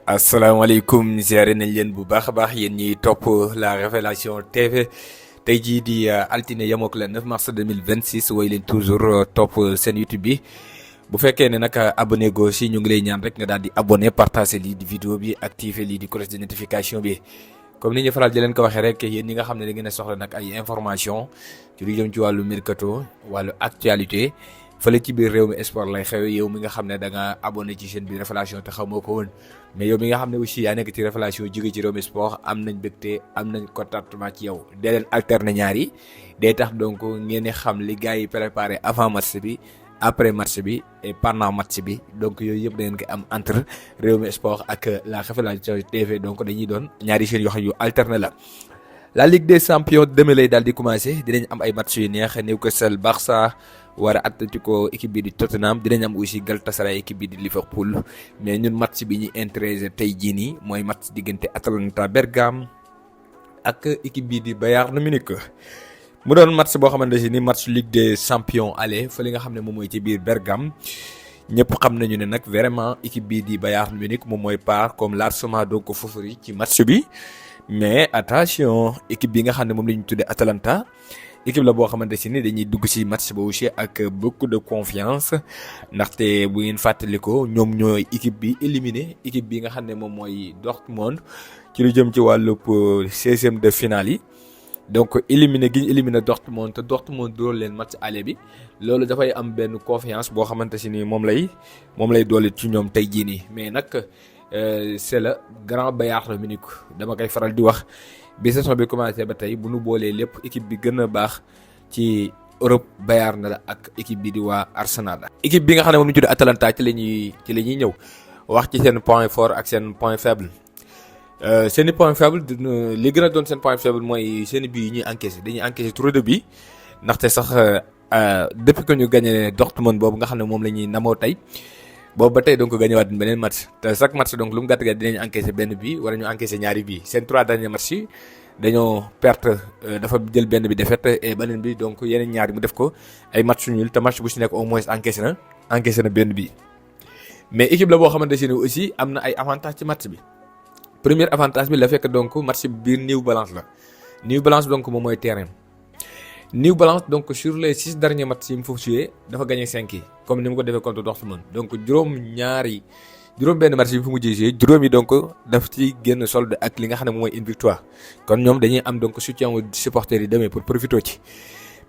asalaamaaleykum ziare nañ leen bu baax a baax yéen ñiy topp la révélation TV tey jii di altine yemook le 9 mars 2026 woy leen toujours topp seen YouTube bi bu fekkee ne nag abonné go si ñu ngi lay ñaan rek nga daal di abonné partager lii di vidéo bi activer lii di cloche de notification bi comme ni ñu faral di leen ko waxee rek yéen ñi nga xam ne da ngeen a soxla nag ay information ci lu jëm ci wàllu mercato wàllu actualité fële ci biir réew mi sport lay xew yow mi nga xam ne da nga abonné ci chaîne bi révélation te xamoo ko woon mais yow mi nga xam ne aussi yaa nekk ci révélation jóge ci réew mi sport am nañ bégte am nañ contentement ci yow dee leen alterner ñaar yi day tax donc ngeen di xam li gars yi préparé avant match bi après match bi et pendant match bi donc yooyu yëpp da ngeen ko am entre réew mi sport ak la révélation TV donc dañuy doon ñaari chaînes yoo xam yu alterner la Ligue des champions demain lay daal di commencé dinañ am ay match yu neex Newcastle Barça war a Atlético équipe bi di Tottenham dinañ am aussi Galatasaray équipe bi di Liverpool mais ñun match bi ñu intéressé tey jii nii mooy match diggante Atalanta Bergame ak équipe bi di Bayern Munich mu doon match boo xamante ni match Ligue des champions aller fa li nga xam ne moom mooy ci biir Bergame ñëpp xam nañu ne nag vraiment équipe bi di Bayern Munich moom mooy part comme largement donc favori ci match bi mais attention équipe bi nga xam ne moom la ñu tuddee Atalanta équipe la boo xamante si ni dañuy dugg ci match ba aussi ak beaucoup de confiance ndaxte bu ngeen fàttalikoo ñoom ñooy équipe bi éliminé équipe bi nga xam ne moom mooy Dortmund ci lu jëm ci wàllub 16e de finale yi donc éliminé gi ñu éliminé Dortmund te Dortmund dóor leen match aller bi loolu dafay am benn confiance boo xamante si ni moom lay doole ci ñoom tey jii nii mais nag c'est le grand Bayern Munich dama koy faral di wax. bi saison bi commencé ba tey bu nu boolee lépp équipe bi gën a baax ci Europe Bayern la ak équipe bi di waa Arsenal la. équipe bi nga xam ne moom ñu tudd Atalanta ci la ñuy ñëw wax ci seen point fort ak seen point faible seen i point faible li gën a doon seen point faible mooy seen i bii yi ñuy encaissé dañuy encaissé trop de bii ndaxte sax depuis que ñu gagné Dortmund boobu nga xam ne moom la ñuy namoo tey. boobu ba tey donc gagné waat beneen match te chaque match donc lu mu gàtt gàtt dinañ encaissé benn bii wala ñu encaissé ñaari bii seen 3 derniers matchs yi dañoo perte dafa jël benn bi défaite et beneen bi donc yeneen ñaari mu def ko ay match nul te match bu si nekk au moins encaissé na benn bii. mais équipe la boo xamante ne aussi am na ay avantage ci match bi premier avantage bi la fekk donc match bi biir New Balance la New Balance donc moom mooy terrain. New Balance donc sur les 6 derniers matchs yi mu foofu joué dafa gagné 5 yi comme ni mu ko defee contre Dortmund donc juróom benn match yi mu fi mujjee joué juróom yi donc daf ci génn solde ak li nga xam ne moom mooy une victoire kon ñoom dañuy am donc soutien wu supporters yi demee pour profiter ci.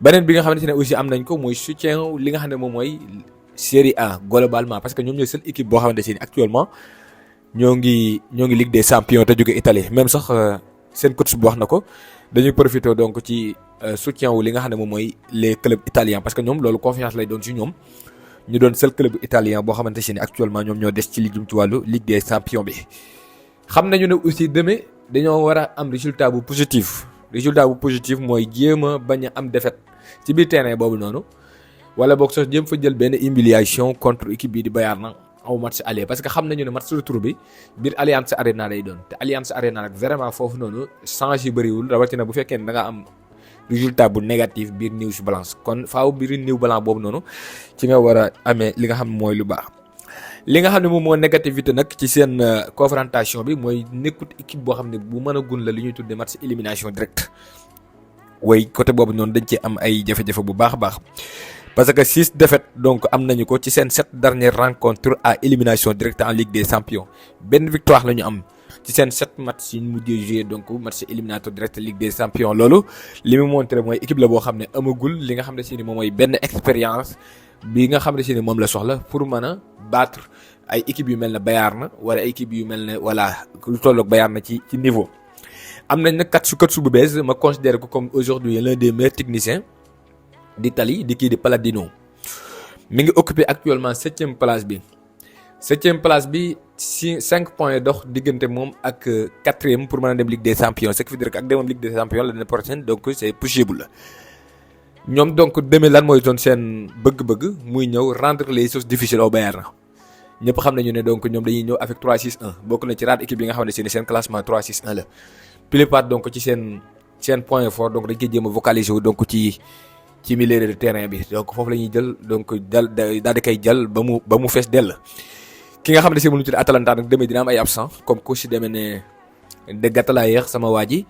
beneen bi nga xamante ne aussi am nañ ko mooy soutien li nga xam ne moom mooy Série A globalement parce que ñoom ñooy seule équipe boo xamante ne actuellement ñoo ngi Ligue des champions te jóge Italie même sax seen coach bu wax na ko dañuy profiter donc ci. soutien wu li nga xam ne moom mooy les clubs italiens parce que ñoom loolu confiance lay doon ci ñoom ñu doon seul club italien boo xamante ne actuellement ñoom ñoo des ci li jëm ci wàllu Ligue des champions bi. xam nañu ne aussi demain dañoo war a am résultat bu positif mooy jéem a bañ a am défaite ci biir terrain boobu noonu wala boog sax jéem fa jël benn humiliation contre équipe bi di Bayern aw match aller parce que xam nañu ne match retour bi biir Allianz Arena lay doon te Allianz Arena nag vraiment foofu noonu change yi bëriwul rawatina bu fekkee ne da nga am. résultat bu négatif biir New Balance kon faaw biir New Balance boobu noonu ci nga war a amee li nga xam ne mooy lu baax li nga xam ne moom moo négativité nag ci seen confrontation bi mooy nekkut équipe boo xam ne bu mën a gun la li ñuy tuddee match élimination directe way côté boobu noonu dañ ci am ay jafe-jafe bu baax a baax parce que 6 défaites donc am nañu ko ci seen 7 dernières rencontres à élimination directe en Ligue des champions benn victoire la ñu am. ci seen 7 matchs yi ñu mujjee joué donc match éliminatoire direct Ligue des champions loolu li mu montré mooy équipe la boo xam ne amagul li nga xam ne si ni moom mooy benn expérience bi nga xam ne si ni moom la soxla pour mën a battre ay équipes yu mel ne Bayern wala ay équipes yu mel ne voilà lu tolloog Bayern ci niveau. am nañ nag coach bu bees ma considère ko comme aujourd'hui l'un des meilleurs techniciens d'Italie di kii di Palladino mi ngi occupé actuellement 7e place bi. 7e place bi 5 points dox diggante moom ak 4e pour mën a dem Ligue des champions ce qui veut dire que ak demam Ligue des champions l'année prochaine donc c'est possible ñoom donc demee lan mooy doon seen bëgg-bëgg muy ñëw rendre les choses difficiles au Bayern ñëpp xam nañu ne donc ñoom dañuy ñëw avec 3-6-1 bokk na ci rare équipe yi nga xam ne seen classement 3-6-1 la plupart donc ci seen point fort donc dañ koy jéem a vocaliser wu donc ci milieu de terrain bi donc foofu la ñuy jël donc daal di koy jël ba mu fees dell. ki nga xam ne si mënu tudd Atalanta nag demee dina am ay absent comme ku si demee ne De Ketelaere sama waa ji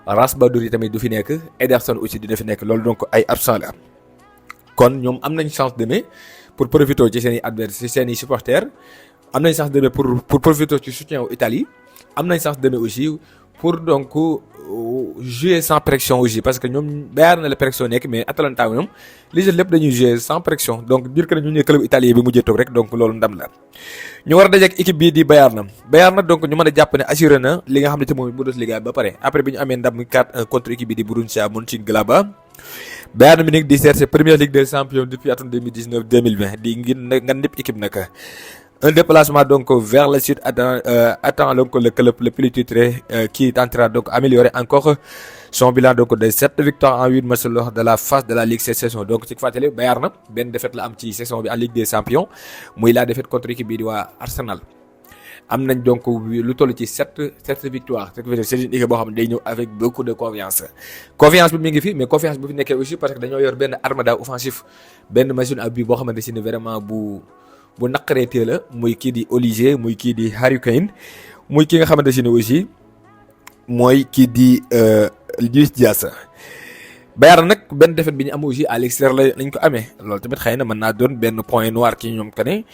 Raspadori tamit du fi nekk Ederson aussi dina fi nekk loolu donc ay absent la kon ñoom am nañ chance demee pour profiter ci seen i adversaires ci seen i supporters am nañ chance demee pour profiter ci soutien wu Italie am nañ chance demee aussi pour donc jouer sans pression aussi parce que ñoom Bayern na la pression nekk mais Atalanta ñoom li jël lépp dañuy jouer sans pression donc dire que ñu ne club italien bi mujjee toog rek donc loolu ndam la. ñu war a dajeek équipe bii di Bayern na donc ñu mën a jàpp ne assuré na li nga xam ne te mooy Bundesliga ba pare après bi ñu amee ndam 4-1 contre équipe bi di Borussia Mönchengladbach Bayern Munich di chercher première Ligue des Champions depuis atum 2019-2020 di ngir nga népp équipe nag. Un déplacement donc vers le sud attend donc le club le plus titré qui tentera donc améliorer encore son bilan donc de 7 victoires en 8 matchs lors de la phase de la Ligue cette saison donc ci fàttali Bayern na benn défaite la am ci saison bi en Ligue des Champions muy la défaite contre équipe bii di waa Arsenal. am nañ donc lu toll ci 7 victoires c'est une équipe boo xam ne day ñëw avec beaucoup de confiance bi mi ngi fi mais confiance bu fi nekkee aussi parce que dañoo yor benn armada offensif benn machine à but boo xamante ne vraiment bu naqareetee la muy kii di Olise muy kii di Harry Kane muy ki nga xamante ne aussi mooy kii di Luis Diaz. Bayern nag benn défaite bi ñu am aussi à l'extérieur lañ ko amee loolu tamit xëy na mën naa doon benn point noir ki ñoom que ne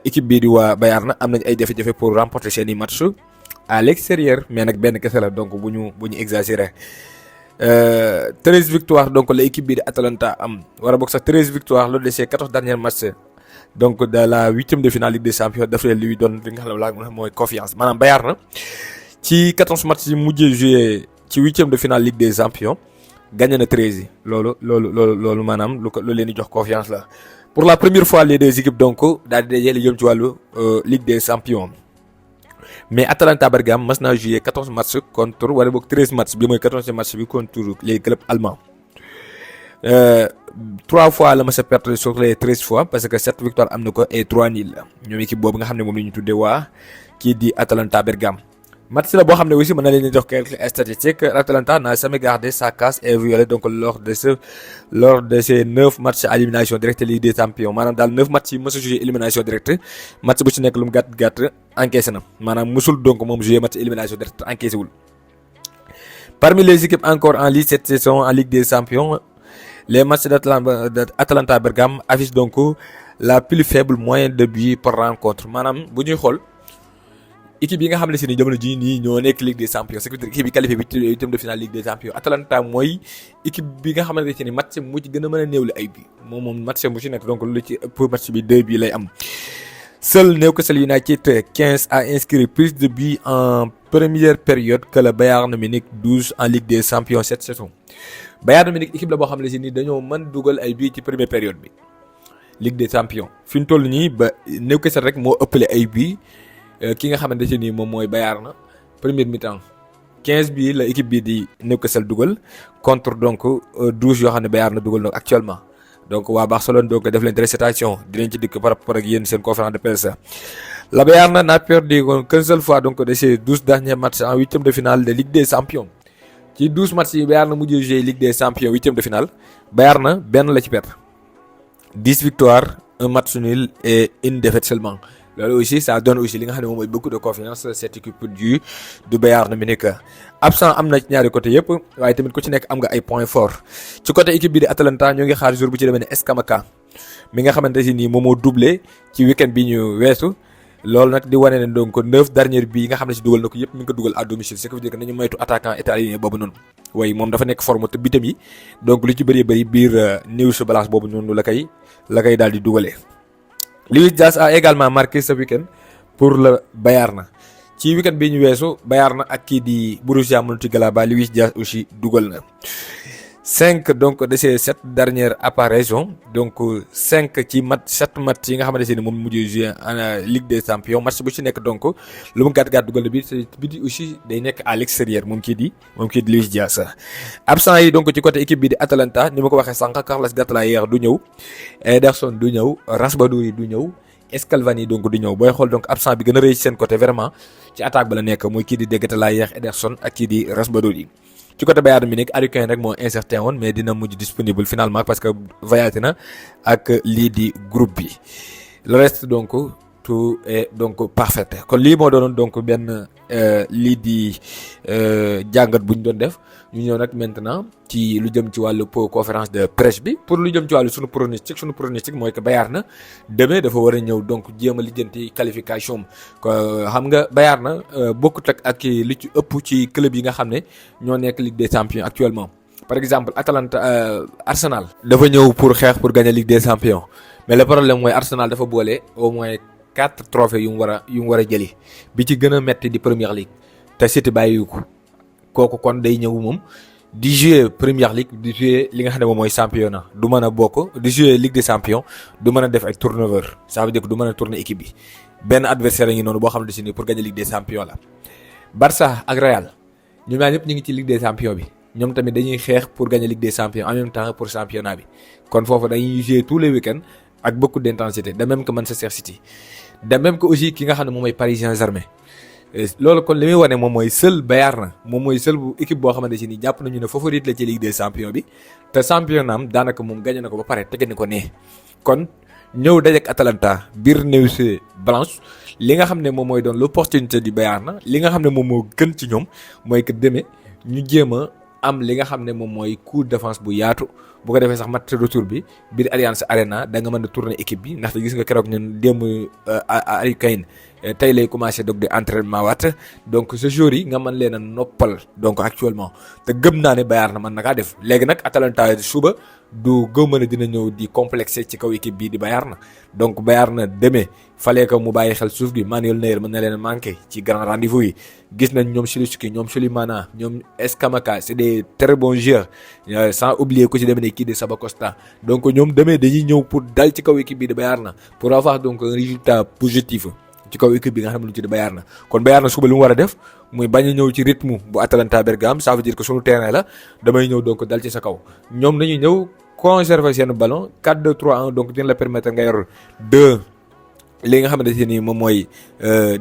équipe bii di waa Bayern am nañ ay jafe-jafe pour remporter seeni match à l'extérieur mais nag benn kese la donc bu ñu exagérer 13 victoires donc la équipe bii di Atalanta am war a bokk sax 13 victoires lors de ces 14 derniers matchs. donc de la 8e de finale Ligue des Champions daf leen luy doon li nga xam ne mooy confiance maanaam Bayern na ci 14 matchs yi mujjee joué ci 8e de finale Ligue des Champions gagné na 13 yi loolu maanaam lu leen di jox confiance la. pour la première fois les deux équipes donc daal di dajee li jëm ci wàllu Ligue des Champions mais Atalanta Bergame mas naa joué 14 matchs contre wala boog 13 matchs bi mooy 14e match bi contre les clubs allemands. 3 fois la ma sa perte sur les 13 fois parce que 7 victoires am na ko et 3 nuls la ñoom équipe boobu nga xam ne moom la ñu tuddee waa kii di Atalanta Bergame. match la boo xam ne aussi mën na leen di jox quelques statistiques Atalanta n'a jamais gardé sa case et violé donc lors de ces 9 matchs à élimination directe Ligue des Champions maanaam daal 9 matchs yi mos a joué élimination directe match bu ci nekk lu mu gàtt encaissé na maanaam mosul donc moom joué match élimination directe encaissé wul. parmi les équipes encore en lice cette saison en Ligue des Champions. Les matchs d'Atalanta Bergame affichent donc la plus faible moyenne de buts par rencontre maanaam bu ñuy xool équipe yi nga xam ne si ni jamono jii nii ñoo nekk Ligue des Champions c'est équipe yi qualifié bi huitième de finale Ligue des Champions Atalanta mooy équipe bi nga xamante ne match mu ci gën a mën a néewle ay buts moom match bu ci nekk donc lu ci ëpp match bi 2 buts lay am. Seul Newcastle United 15 a inscrit plus de buts en première période que le Bayern Munich 12 en Ligue des Champions cette saison. Bayern Munich équipe la boo xam ne si nii dañoo mën dugal ay buts ci première période bi Ligue des Champions fi ñu toll nii ba Newcastle rek moo ëppale ay buts ki nga xamante ne nii moom mooy Bayern première mi-temps 15 buts la équipe bi di Newcastle dugal contre donc 12 yoo xam ne Bayern dugal na actuellement. donc waa Barcelone donc def leen récitation dinañ ci dikk par rapport ak yéen seen conférence de presse. La Bayern n'a perdu qu'une seule fois donc de ces 12 derniers matchs en huitième de finale de Ligue des Champions. ci 12 matchs yi Bayern na mujjee jouer Ligue des Champions huitième de finale Bayern na benn la ci perte 10 victoires un match nul et une défaite seulement loolu aussi ça donne aussi li nga xam ne moom mooy beaucoup de confiance cette équipe du Bayern Munich. absent am na ci ñaari côté yëpp waaye tamit ku ci nekk am nga ay points forts ci côté équipe bi di Atalanta ñoo ngi xaar jour bu ci demee ne Scamacca mi nga xamante ne nii moom moo doublé ci week-end bi ñu weesu. loolu nag di wane ne donc 9 derniers bi yi nga xam ne si dugal na ko yëpp mi ngi ko dugal à domicile ce qui veut dire que nañu moytu attaquant italien boobu noonu waaye moom dafa nekk forme te bitam yi donc lu ci bëri biir News Balance boobu noonu la koy daal di dugalee. Luis Diaz a également marqué ce week-end pour le Bayern ci week-end bi ñu weesu Bayern ak kii di Borussia Mönchengladbach Luis Diaz aussi dugal na. 5 donc de ces 7 dernières apparitions donc 5 ci 7 match yi nga xamante ne moom mujjee joué en Ligue des Champions match bu ci nekk donc lu mu gàtt dugal na bi di aussi day nekk à l'extérieur moom kii di Luis Diaz. absent yi donc ci côté équipe bi di Atalanta ni ma ko waxee sànq Carlos Gatlayer du ñëw Ederson du ñëw Raspadori du ñëw Scalvani donc du ñëw booy xool donc absent bi gën a rëy ci seen côté vraiment ci attaque ba la nekk mooy kii di De Gatlayer Ederson ak kii di Raspadori. ci côté Bayern Munich Harry Kane rek moo incertain woon mais dina mujj disponible finalement parce que voyagé na ak lii di groupe bi le reste donc tout est donc parfait kon lii moo doonoon donc benn lii di jàngat bu ñu doon def ñu ñëw nag maintenant ci lu jëm ci wàllu conférence de presse bi pour lu jëm ci wàllu sunu pronostic mooy que Bayern demain dafa war a ñëw donc jéem a lijjanti qualification xam nga Bayern bokkut ak li ci ëpp ci club yi nga xam ne ñoo nekk Ligue des Champions actuellement. Par exemple Atalanta Arsenal dafa ñëw pour xeex pour gagner Ligue des Champions mais le problème mooy Arsenal dafa boole au moins 4 trophées yu mu war a jëli bi ci gën a metti di Premier League te City bàyyiwu ko kooku kon day ñëw moom di jouer Premier League di jouer li nga xam ne moom mooy championnat du mën a bokk di jouer Ligue des Champions du mën a def ay turnover ça veut dire que du mën a tourner équipe bi benn adversaire ngi noonu boo xam ne si ni pour gagner Ligue des Champions la. Barça ak Real ñoom ñaar ñëpp ñu ngi ci Ligue des Champions bi ñoom tamit dañuy xeex pour gagner Ligue des Champions en même temps pour championnat bi kon foofu dañuy jouer tous les week-ends ak beaucoup d'intensité de même que Manchester City de même que aussi ki nga xam ne moom mooy Paris Saint-Germain. loolu kon li muy wane moom mooy seul Bayern moom mooy seul bu équipe boo xamante si ni jàpp nañu ne favorite la ci Ligue des Champions bi te championnat am daanaka moom gagné na ko ba pare tege ni ko nee kon ñëw dajeek Atalanta biir Neuchâtel Blanche li nga xam ne moom mooy doon l'opportunité du Bayern li nga xam ne moom moo gën ci ñoom mooy que demee ñu jéem a am li nga xam ne moom mooy coup de défense bu yaatu bu ko defee sax match retour bi biir Allianz Arena da nga mën a tourner équipe bi ndaxte gis nga keroog ñun démb Harry Kane tey lay commencé donc di entraînement waat donc ce jour yi nga mën leen a noppal donc actuellement te gëm naa ne Bayern na mën na kaa def léegi nag Atalanta suba du gëmm ne dina ñëw di complexé ci kaw équipe bii di Bayern na donc Bayern na demee fallait que mu bàyyi xel suuf gi Manuel Neuer mën na leen manqué ci grand rendez-vous yi gis nañ ñoom Szymański ñoom Sulimana ñoom Escamaca c'est des très bons joueurs sans oublier ku ci demee ne kii di Saba Costa donc ñoom demee dañuy ñëw pour dal ci kaw équipe bii di Bayern na pour avoir donc un résultat positif ci kaw équipe bi nga xam ne lu ci di Bayern na kon Bayern na suba lu mu war a def muy bañ a ñëw ci rythme bu Atalanta Bergame ça veut dire que sunu terrain la damay ñëw donc dal ci sa kaw ñoom nañuy ñëw conserver seen ballon 4-2-3-1 donc dina la permettre nga yor li nga xamante ne nii moom mooy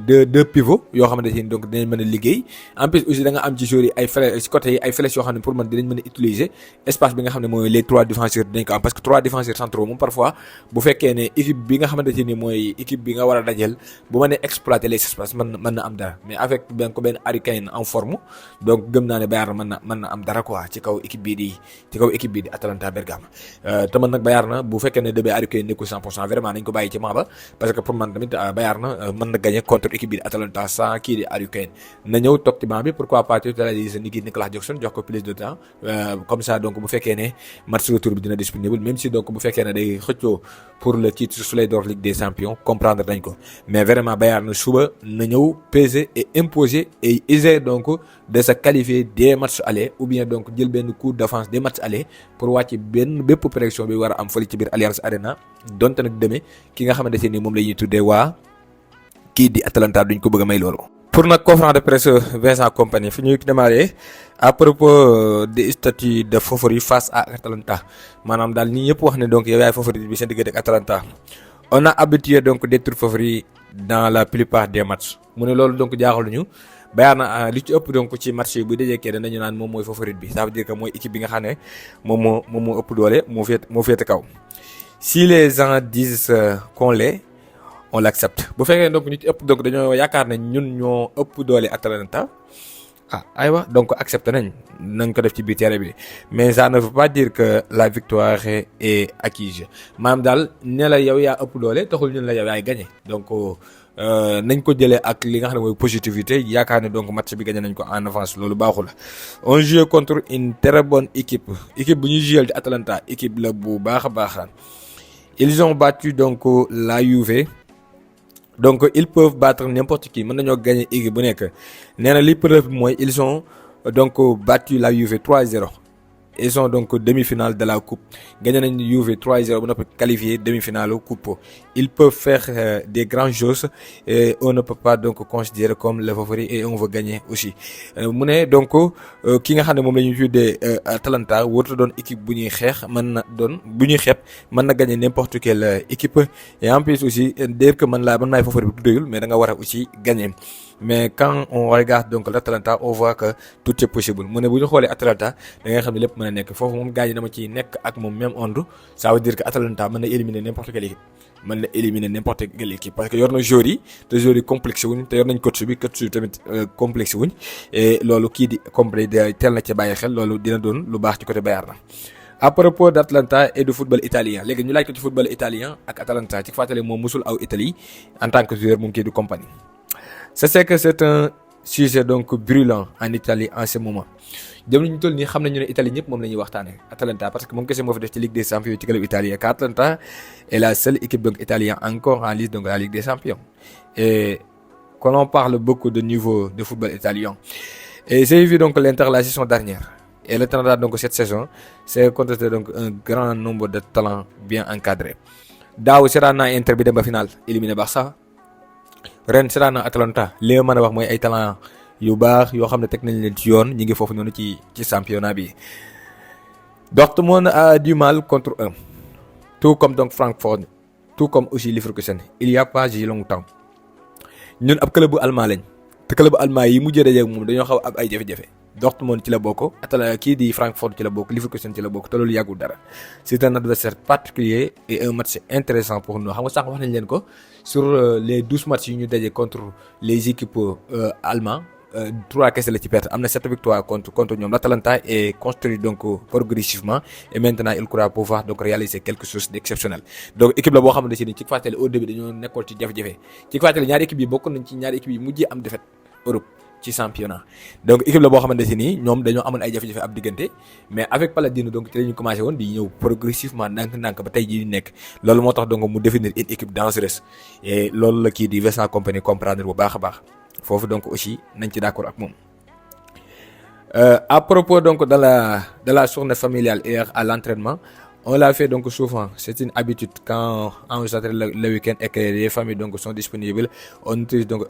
deux pivots yoo xamante ne donc dinañ mën a liggéey en plus aussi da nga am ci joueurs yi ay flèches ci côté yi ay flèches yoo xam ne pour man dinañ mën a utiliser espace bi nga xam ne mooy les 3 défenseurs dinañ ko am parce que 3 défenseurs centraux moom parfois bu fekkee ne équipe bi nga xamante ne nii mooy équipe bi nga war a dajeel bu mënee exploiter les espaces mën na am dara mais avec benn Harry Kane en forme donc gëm naa ne Bayern mën na am dara quoi ci kaw équipe bii di Atalanta Bergame te man nag Bayern bu fekkee ne de Harry Kane nekkul 100% vraiment nañ ko bàyyi ci ba parce que pour man tamit Bayern mën na gagner contre équipe bi di Atalanta sans kii di Harry Kane na ñëw toog ci banc bi pourquoi pas titulariser Nicolas Jackson jox ko plus de temps comme ça donc bu fekkee ne match retour bi dina disponible même si donc bu fekkee ne day xëccoo pour le titre Soleil d'Or Ligue des Champions comprendre nañ ko mais vraiment Bayern suba na ñëw peser et imposer et essayer donc de se qualifier des matchs allés ou bien donc jël benn coup d'avance des matchs allés pour wàcc bépp pression bi war a am fële ci biir Allianz Arena donte nag demee ki nga xamante ne moom la ñuy tuddee waa kii di Atalanta duñ ko bëgg a may loolu. pour nag conférence de presse Vincent Kompany fi ñuy démarrer à propos des statuts de favori face à Atalanta maanaam daal ñi ñëpp wax ne donc yow yaay favori bi seen diggante ak Atalanta on a habitué donc d'être favori dans la plupart des matchs mu ne loolu donc jaaxaluñu Bayern na li ci ëpp donc ci match yi bu dajekee danañu naan moom mooy favorite bi ça veut dire que mooy équipe bi nga xam ne moom moo ëpp doole moo féete kaw si les gens disent qu'on l'est on l'accepte bu fekkee donc ñu ci ëpp donc dañoo yaakaar ne ñun ñoo ëpp doole Atalanta aywa donc accepté nañ ko def ci biir terrain bi mais ça ne veut pas dire que la victoire est acquise maanaam daal ne la yow yaa ëpp doole taxul ñun la yow yaay gagné donc nañ ko jëlee ak li nga xam ne mooy positivité yaakaar ne donc match bi gagné nañ ko en avance loolu baaxul on joue contre une très bonne équipe bu ñuy jouer di Atalanta équipe la bu baax a baax ils ont battu donc la Juve donc ils peuvent battre n'importe qui mën nañoo gagner équipe bu nekk nee na li preuve bi mooy ils ont donc battu la Juve 3-0 ils sont donc demi-finale de la coupe gagné nañ Juve 3-0 ba noppi qualifié demi-finale coupe ils peuvent faire des grandes choses et on ne peut pas donc considérer comme le favori et on veut gagner aussi mu ne donc ki nga xam ne moom la ñuy tuddee Atalanta warut doon équipe bu ñuy xeex mën na doon bu ñuy xeeb mën na gagner n'importe quelle équipe et en plus aussi dire que mën naay favori bi tuddee mais da nga war a aussi gagner mais quand on regarde donc l'Atalanta on voit que tout est possible mu ne bu ñu xoolee Atalanta da ngay xam ne lépp mën a nekk foofu moom gars yi dama ciy nekk ak moom même onde ça veut dire que Atalanta mën na éliminer n'importe quelle équipe mën na éliminer n'importe quelle équipe parce que yor na joueurs yi te joueurs yi complexé wuñ te yor nañ coach bi tamit complexé wuñ et loolu kii di complet teel na ca bàyyi xel loolu dina doon lu baax ci côté Bayern na. À propos d'Atalanta et du football italien léegi ñu laaj ko ci football italien ak Atalanta ci fàttali moom musul aw Italie en tant que joueur moom kii du compagnie. C'est que c'est un sujet donc brûlant en Italie en ce moment jamono ñu toll nii xam nañu ne Italie ñëpp moom la ñuy waxtaanee Atalanta parce que moom kese moo fi def ci Ligue des Champions ci club italien car Atalanta est la seule équipe donc italienne encore en lice donc de la Ligue des Champions et quand on parle beaucoup de niveau de football italien et j'ai vu donc l'Inter la saison dernière et le Canada donc cette saison c'est contesté donc un grand nombre de talents bien encadrés daaw seetaan naa Inter bi dem ba final éliminé Barça ren seetaan naa Atalanta li ma mën a wax mooy ay talent yu baax yoo xam ne teg nañ leen ci yoon ñi ngi foofu noonu ci championnat bi. Dortmund a du mal contre eux tout comme donc Francfort tout comme aussi Leverkusen il y a pas si longtemps ñun ab club bu allemand lañ te club bu allemand yi mujjee dajeeg moom dañoo xaw ab ay jafe-jafe Dortmund ci la bokk Atalanta kii di Francfort ci la bokk Leverkusen ci la bokk te loolu yàggul dara c'est un adversaire particulier et un match intéressant pour nous xam nga sànq wax nañ leen ko sur les 12 matchs yi ñu daje contre les équipes allemandes 3 kese la ci perte am na 7 victoires contre ñoom l'Atalanta est construit donc progressivement et maintenant il croit pouvoir donc réaliser quelque chose d'exceptionnel donc équipe la boo xamante ne ci fàttali au début dañoo nekkoon ci jafe-jafe ci fàttali ñaari équipe yi bokk nañ ci ñaari équipe yi mujjee am défaite Europe ci championnat donc équipe la boo xamante ne nii ñoom dañoo amoon ay jafe-jafe ab diggante mais avec Palladino donc ci la ñu commencé woon di ñëw progressivement ndànk-ndànk ba tey jii nekk loolu moo tax donc mu définir une équipe dangereuse et loolu la kii di Vincent Kompany comprendre bu baax a baax foofu donc aussi nañ ci d'accord ak moom. À propos donc de la journée familiale hier à l'entraînement on l'a fait donc souvent c'est une habitude quand on s'entraîne le week-end et que les familles donc sont disponibles on n'utilise donc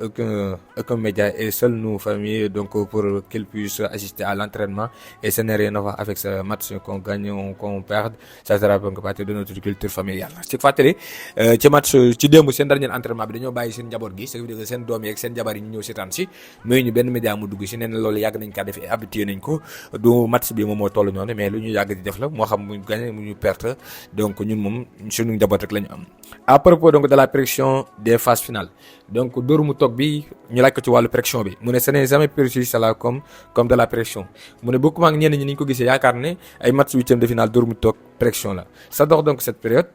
aucun média et seuls nous familles donc pour qu'ils puissent assister à l'entraînement et ce n'est rien à voir avec ce match qu'on gagne ou qu'on perde ça sera donc partie de notre culture familiale ci fàttali ci match ci démb seen dernier entraînement bi dañoo bàyyi seen njaboot gi c'est-à-dire seen doom yi ak seen jabar yi ñu ñëw seetaan si mais ñu benn média mu dugg si nee na loolu yàgg nañ kaa def et habitué nañ ko du match bi moom moo toll noonu mais lu ñu yàgg di def la moo xam mu gagné mu ñu perte donc ñun moom suñu njaboot rek la ñu am. À propos donc de la pression des phases finales donc dóor mu toog bi ñu laaj ko ci wàllu pression bi mu ne ce n'est jamais perçu cela comme de la pression mu ne bokkuma ak ñenn ñi ni ñu ko gisee yaakaar ne ay match huitième de finale dóor mu toog pression la ça dox donc cette période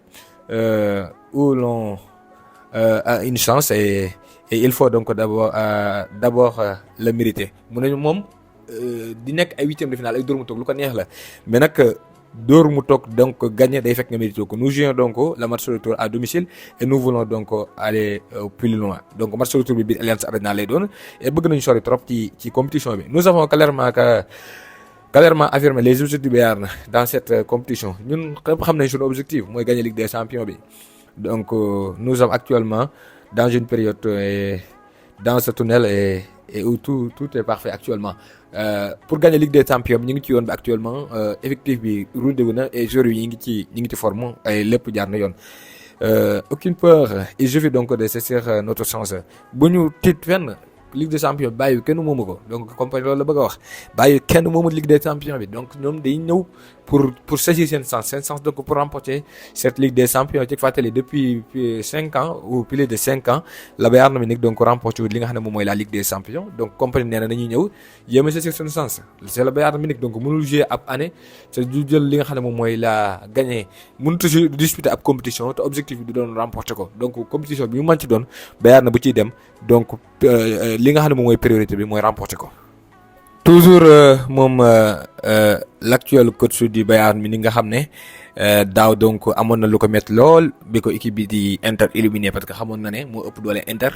où l'on a une chance et il faut donc d'abord le mériter mu ne moom di nekk ay huitième de finale ay dóor mu toog lu ko neex la mais nag. Dóor mu toog donc gagner day fekk nga mérité ko nous jouons donc le match retour à domicile et nous voulons donc aller plus loin donc match retour bi biir Allianz Arena lay doon et bëgg nañu sori trop ci compétition bi nous avons clairement affirmé les objectifs du Bayern dans cette compétition ñun xam nañ suñu objectif mooy gagner Ligue des Champions bi donc nous sommes actuellement dans une période dans ce tunnel et où tout est parfait actuellement pour gagner Ligue des Champions ñu ngi ci yoon bi actuellement effectif bi rodé wu na et joueurs yi ñu ngi ci forme ay lépp jaar na yoon aucune peur il suffit donc de saisir notre chance bu ñu tiit fenn Ligue des Champions bàyyi kenn moomu ko donc compagnie loolu la bëgg a wax bàyyi kenn moomu Ligue des Champions bi donc ñoom day ñëw pour saisir seen chance donc pour remporter cette Ligue des Champions ci fàttali depuis 5 ans ou plus de 5 ans la Bayern Munich donc remporté li nga xam ne moom mooy la Ligue des Champions donc compagnie nee na dañuy ñëw yéem a saisir seen chance c'est le Bayern Munich donc mënul jouer ab année te du jël li nga xam ne moom mooy la gagner mënut a disputer ab compétition te objectif bi du doon remporter ko donc compétition bi mu mën ci doon Bayern bu ciy dem donc li nga xam ne moom mooy priorité bi mooy remporter ko. toujours moom l'actuel coach du Bayern mi ni nga xam ne daaw donc amoon na lu ko métti lool bi ko équipe bi di Inter éliminé parce que xamoon na ne moo ëpp doole Inter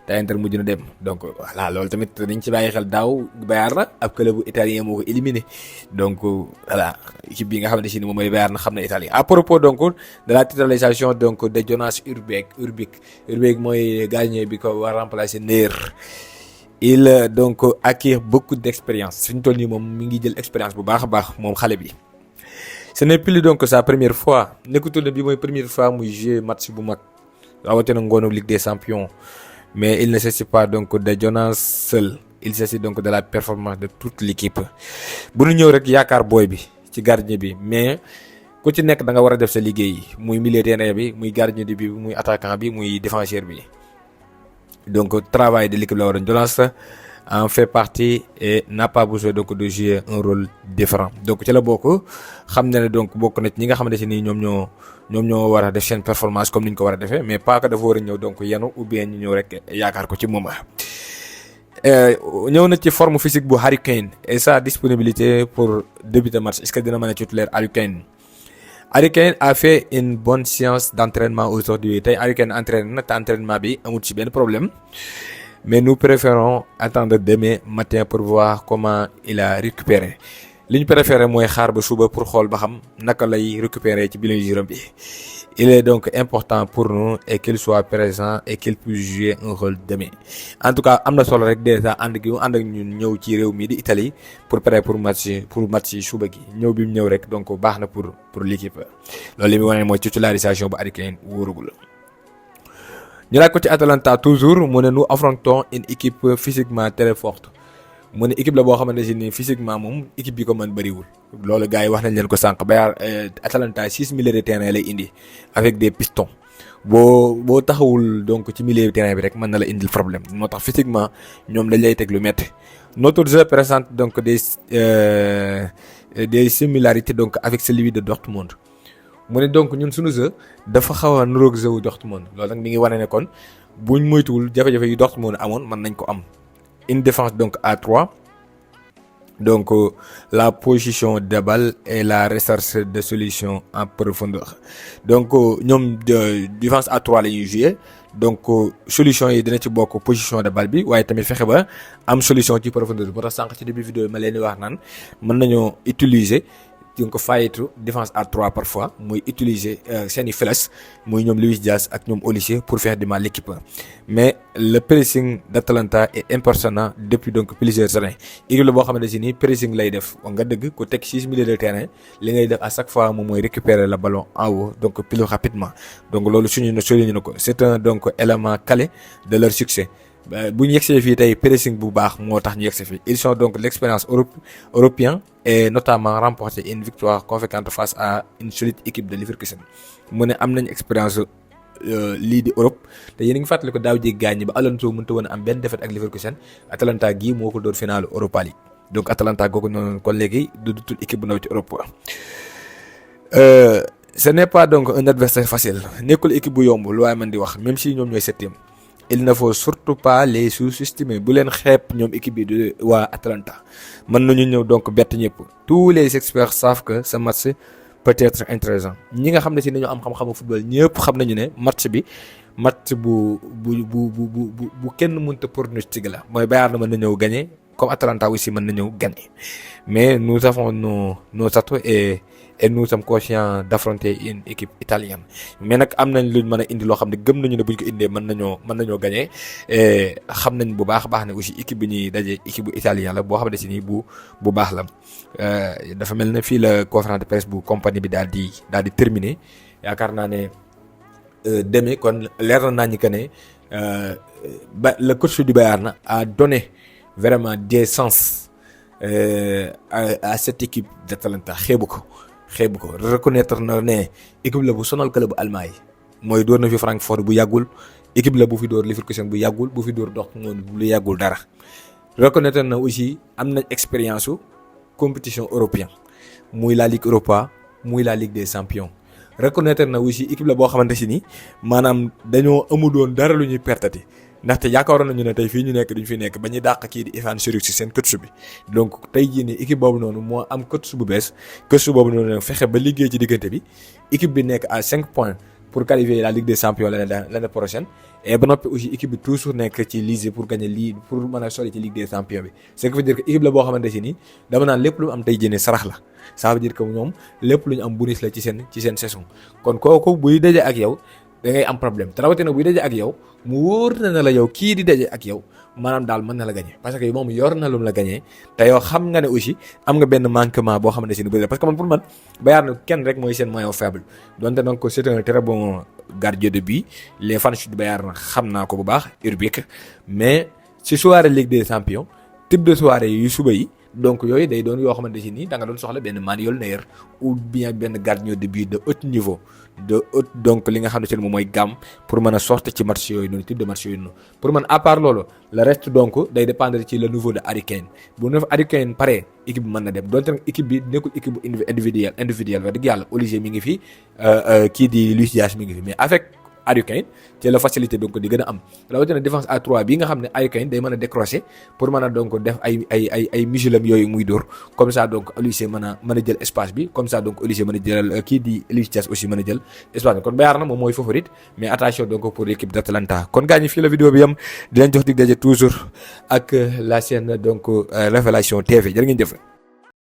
te Inter mujj na dem donc voilà loolu tamit dañ ci bàyyi xel daaw Bayern na ab club bu italien moo ko éliminé donc voilà équipe bi nga xam ne si ni moom mooy Bayern na xam ne italien à propos donc de la titularisation donc de Jonas Hurbeek mooy gardien bi ko war remplacer Neuer. Il donc acquiert beaucoup d'expérience suñu toll nii moom mi ngi jël expérience bu baax a baax moom xale bi ce n'est plus donc sa première fois nekkutul ne bi mooy première fois muy jouer match bu mag rawatina ngoonu Ligue des Champions mais il ne s'agit pas donc de Jonas seul il s'agit donc de la performance de toute l'équipe bu ñu ñëw rek yaakaar booy bi ci gardien bi mais ku ci nekk da nga war a def sa liggéey muy milieu terrain bi muy gardien de but bi muy attaquant bi muy défenseur bi donc travail de l'équipe la war a Jonas en fait partie et n'a pas besoin donc de jouer un rôle différent donc ci la bokk xam na ne donc bokk na ci ñi nga xamante ne nii ñoom ñoo war a def seen performance comme ni ñu ko war a defee mais pas que dafa war a ñëw donc yanu ou bien ñu ñëw rek yaakaar ko ci moom. ñëw na ci forme physique bu Harry Kane et sa disponibilité pour débuter match est-ce que dina mën a titulaire Harry Kane. Harry Kane a fait une bonne séance d'entraînement aujourd'hui tey Harry Kane entraîné na te entraînement bi amul ci benn problème mais nous préférons attendre demain matin pour voir comment il a récupéré li ñu préféré mooy xaar ba suba pour xool ba xam naka lay récupérer ci bilan bi. Il est donc important pour nous et qu'il soit présent et qu'il puisse jouer un rôle demain en tout cas am na solo rek déjà ànd ak ñun ñëw ci réew mi di Italie pour préparer pour match suba gi ñëw bi mu ñëw rek donc baax na pour l'équipe loolu li mu wane mooy titularisation bu Harry Kane wóorugul. ñu laaj ko ci Atalanta toujours mu ne nous affrontons une équipe physiquement très forte mu ne équipe la boo xamante ne physiquement moom équipe bi ko mën bëriwul loolu gars yi wax nañ leen ko sànq ba Atalanta 6 milieux de terrain lay indi avec des pistons boo taxawul donc ci milieu de terrain bi rek mën na la indil problème moo tax physiquement ñoom dañ lay teg lu métti. Notre jeu présente donc des similarités donc avec celui de Dortmund mu ne donc ñun suñu jeu dafa xaw a niroog jeu wu Dortmund loolu nag mi ngi wane ne kon buñ moytuwul jafe-jafe yu Dortmund amoon mën nañ ko am. Une défense donc à 3 donc la position de balle et la recherche de solutions en profondeur donc ñoom défense à 3 la ñuy jouer donc solution yi dina ci bokk position de balle bi waaye tamit fexe ba am solution ci profondeur bi moo tax sànq ci début vidéo ma leen di wax naan mën nañoo utiliser donc fayitu défense à 3 parfois muy utiliser seeni flèches muy ñoom Luis Diaz ak ñoom Olise pour faire du mal l'équipe mais le pressing d'Atalanta est impressionnant depuis donc plusieurs années équipe la boo xamante ne nii pressing lay def nga dëgg ku teg 6 milieux de terrain li ngay def à chaque fois moom mooy récupérer le ballon en haut donc plus rapidement donc loolu souligné na ko c'est un donc élément clé de leur succès. bu ñu yegsee fii tey pressing bu baax moo tax ñu yegsee fii ils ont donc l'expérience européenne et notamment remporté une victoire convaincante face à une solide équipe de Leverkusen mu ne am nañ expérience lii di Europe te yéen a ngi fàttali ko daaw jéeg gaañ ba Alonso mënta woon am benn défaite ak Leverkusen Atalanta gii moo ko doon finaalu Europa League donc Atalanta googu noonu kon léegi du tout équipe bu ndaw ci Europe. Ce n'est pas donc un adversaire facile nekkul équipe bu yomb lu waaye man di wax même si ñoom ñooy septième. Il ne faut surtout pas les sous-estimer bu leen xeeb ñoom équipe bi de waa Atalanta mën nañu ñëw donc bett ñëpp tous les experts savent que ce match peut être intéressant ñi nga xam ne si nañu am xam-xamu football ñëpp xam nañu ne match bu kenn mënta pronostiquer la mooy Bayern mën na ñëw gagner comme Atalanta aussi mën na ñëw gagner mais nous avons nos atouts et nous sommes conscients d'affronter une équipe italienne mais nag am nañ luñ mën a indi loo xam ne gëm nañu ne buñ ko indee mën nañoo gagner xam nañ bu baax a baax ne aussi équipe bi ñuy daje équipe bu italien la boo xam ne si nii bu baax la dafa mel ne fii la conférence de presse bu compagnie bi daal di terminer yaakaar naa ne demee kon leer na naa ñi que ne le coach du Bayern a donné vraiment des sens à cette équipe d'Atalanta xeebu ko reconnaître na ne équipe la bu sonal club bu Allemagne mooy door na fi Francfort bu yàggul équipe la bu fi door Leverkusen bu yàggul bu fi door Dortmund bu yàggul dara reconnaître na aussi am nañ expérience su compétition européenne muy la Ligue Europa muy la Ligue des Champions reconnaître na aussi équipe la boo xamante si ni maanaam dañoo amu doon dara lu ñuy pertati ndaxte yaakaaroon nañu ne tey fii ñu nekk duñ fi nekk ba ñuy dàq kii di Ivan Šurić ci seen coach bi donc tey jii nii équipe boobu noonu moo am coach bu bees coach boobu noonu fexe ba liggéey ci diggante bi équipe bi nekk à 5 points pour qualifier la Ligue des Champions l'année prochaine et ba noppi aussi équipe bi toujours nekk ci lisée pour gagner lii pour mën a sori ci Ligue des Champions bi ce qui veut dire que équipe la boo xamante si nii dama naan lépp lu mu am tey jii nii sarax la ça veut dire que ñoom lépp lu ñu am bonus la ci seen saison kon kooku buy daje ak yow da ngay am problème te rawatina buy daje ak yow mu wóor na la yow kii di daje ak yow maanaam daal mën na la gagner parce que moom yor na lu mu la gagner te yow xam nga ne aussi am nga benn manquement boo xamante ne bëri parce que man pour man Bayern kenn rek mooy seen maillon faible donte donc c'est un très bon gardien de but les fans du Bayern xam naa ko bu baax Urbic mais ci soirée Ligue des Champions type de soirée yu suba yi donc yooyu day doon yoo xamante ni da nga doon soxla benn manuel neuer ou bien benn gardien de but de haut niveau donc li nga xam ne si moom mooy gamme pour mën a sortir ci match yooyu noonu type de match yooyu noonu pour man à part loolu le reste donc day dépendre ci le niveau de Harry Kane bu ne Harry Kane pare équipe bi mën na dem donte nag équipe bi nekkul équipe bu individuelle wax dëgg yàlla Olise mi ngi fi kii di Luis Diaz mi ngi fi mais avec Harry Kane ci la facilité donc di gën a am rawatina défense à 3 bi nga xam ne Harry Kane day mën a décrocher pour mën a donc def ay missilam yooyu muy dóor comme ça donc Olise mën a jël espace bi comme ça donc Olise mën a jëlal kii di Luis Diaz aussi mën a jël espace bi kon Bayern na moom mooy favorite mais attention donc pour l'équipe d'Atalanta kon gaañi fii la vidéo bi yam di leen jox dig daje toujours ak la chaîne donc Révélation TV jërë ngeen jëf